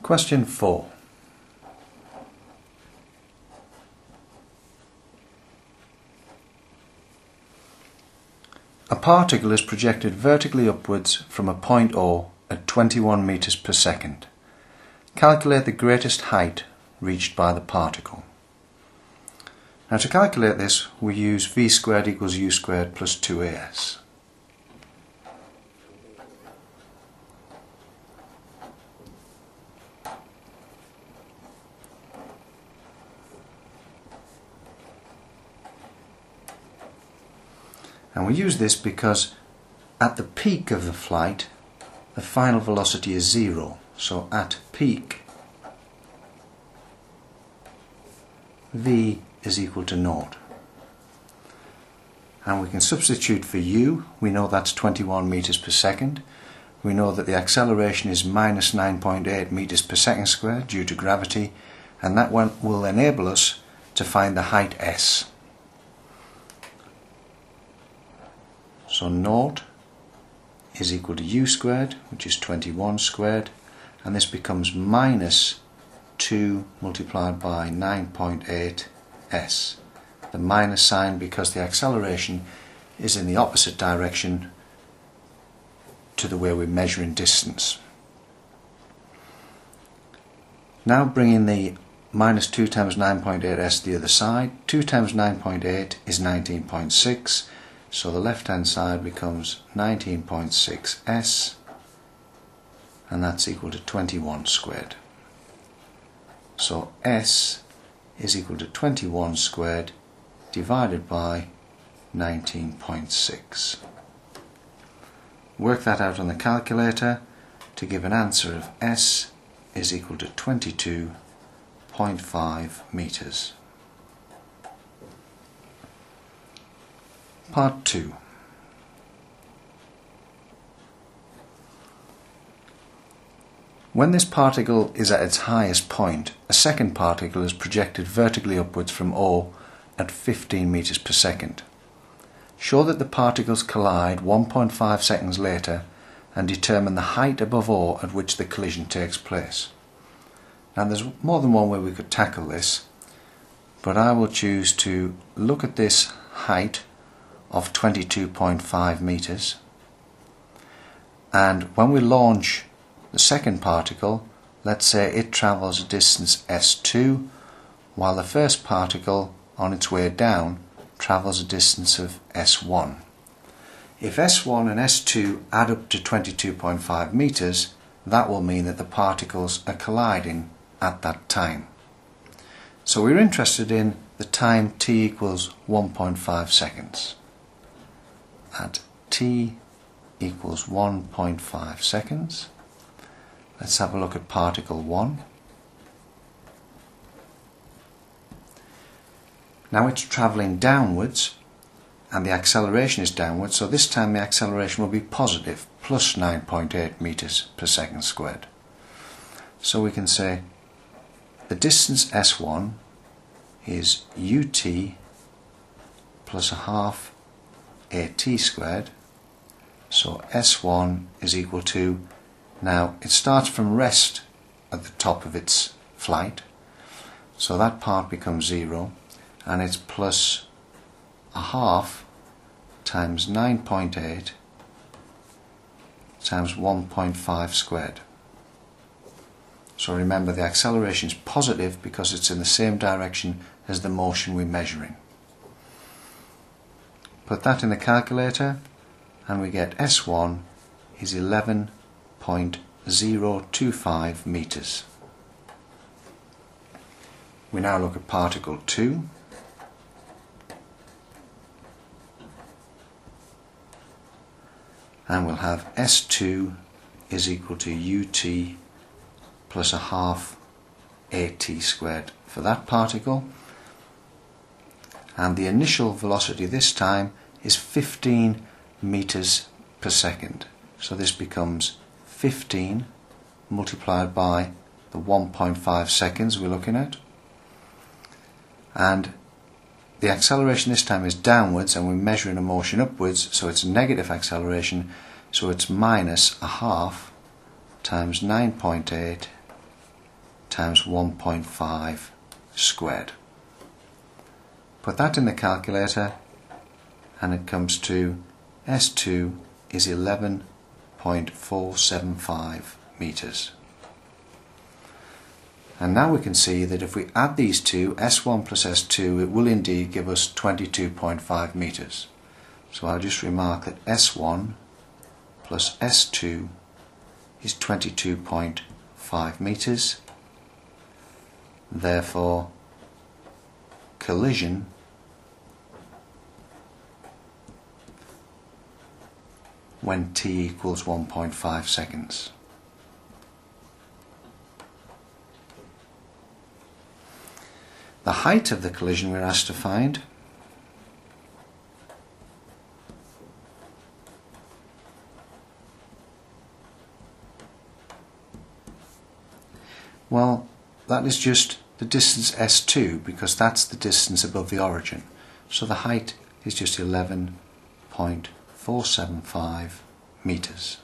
Question 4. A particle is projected vertically upwards from a point O at 21 meters per second. Calculate the greatest height reached by the particle. Now to calculate this, we use v squared equals u squared plus 2as. And we use this because at the peak of the flight, the final velocity is 0. So at peak, v is equal to 0. And we can substitute for u. We know that's 21 meters per second. We know that the acceleration is minus 9.8 meters per second squared due to gravity, and that one will enable us to find the height s. So 0 is equal to u squared, which is 21 squared, and this becomes minus 2 multiplied by 9.8 s. The minus sign because the acceleration is in the opposite direction to the way we're measuring distance. Now bringing the minus 2 times 9.8 s to the other side. 2 times 9.8 is 19.6. So the left hand side becomes 19.6 s, and that's equal to 21 squared. So s is equal to 21 squared divided by 19.6. Work that out on the calculator to give an answer of s is equal to 22.5 meters. Part 2. When this particle is at its highest point, a second particle is projected vertically upwards from O at 15 meters per second. Show that the particles collide 1.5 seconds later and determine the height above O at which the collision takes place. Now there's more than one way we could tackle this, but I will choose to look at this height of 22.5 meters, and when we launch the second particle, let's say it travels a distance s2, while the first particle on its way down travels a distance of s1. If s1 and s2 add up to 22.5 meters, that will mean that the particles are colliding at that time. So we're interested in the time t equals 1.5 seconds. At t equals 1.5 seconds, let's have a look at particle 1. Now it's travelling downwards and the acceleration is downwards, so this time the acceleration will be positive, plus 9.8 meters per second squared. So we can say the distance s1 is ut plus a half at squared, so s1 is equal to, now it starts from rest at the top of its flight, so that part becomes 0, and it's plus a half times 9.8 times 1.5 squared. So remember, the acceleration is positive because it's in the same direction as the motion we're measuring. Put that in the calculator and we get S1 is 11.025 meters. We now look at particle 2. And we'll have S2 is equal to ut plus a half at squared for that particle. And the initial velocity this time is 15 meters per second. So this becomes 15 multiplied by the 1.5 seconds we're looking at. And the acceleration this time is downwards and we're measuring a motion upwards, so it's negative acceleration, so it's minus a half times 9.8 times 1.5 squared. Put that in the calculator and it comes to S2 is 11.475 metres. And now we can see that if we add these two, S1 plus S2, it will indeed give us 22.5 metres. So I'll just remark that S1 plus S2 is 22.5 metres. Therefore, collision when t equals 1.5 seconds. The height of the collision we're asked to find. Well, that is just the distance S2 because that's the distance above the origin. So the height is just 11.475 metres.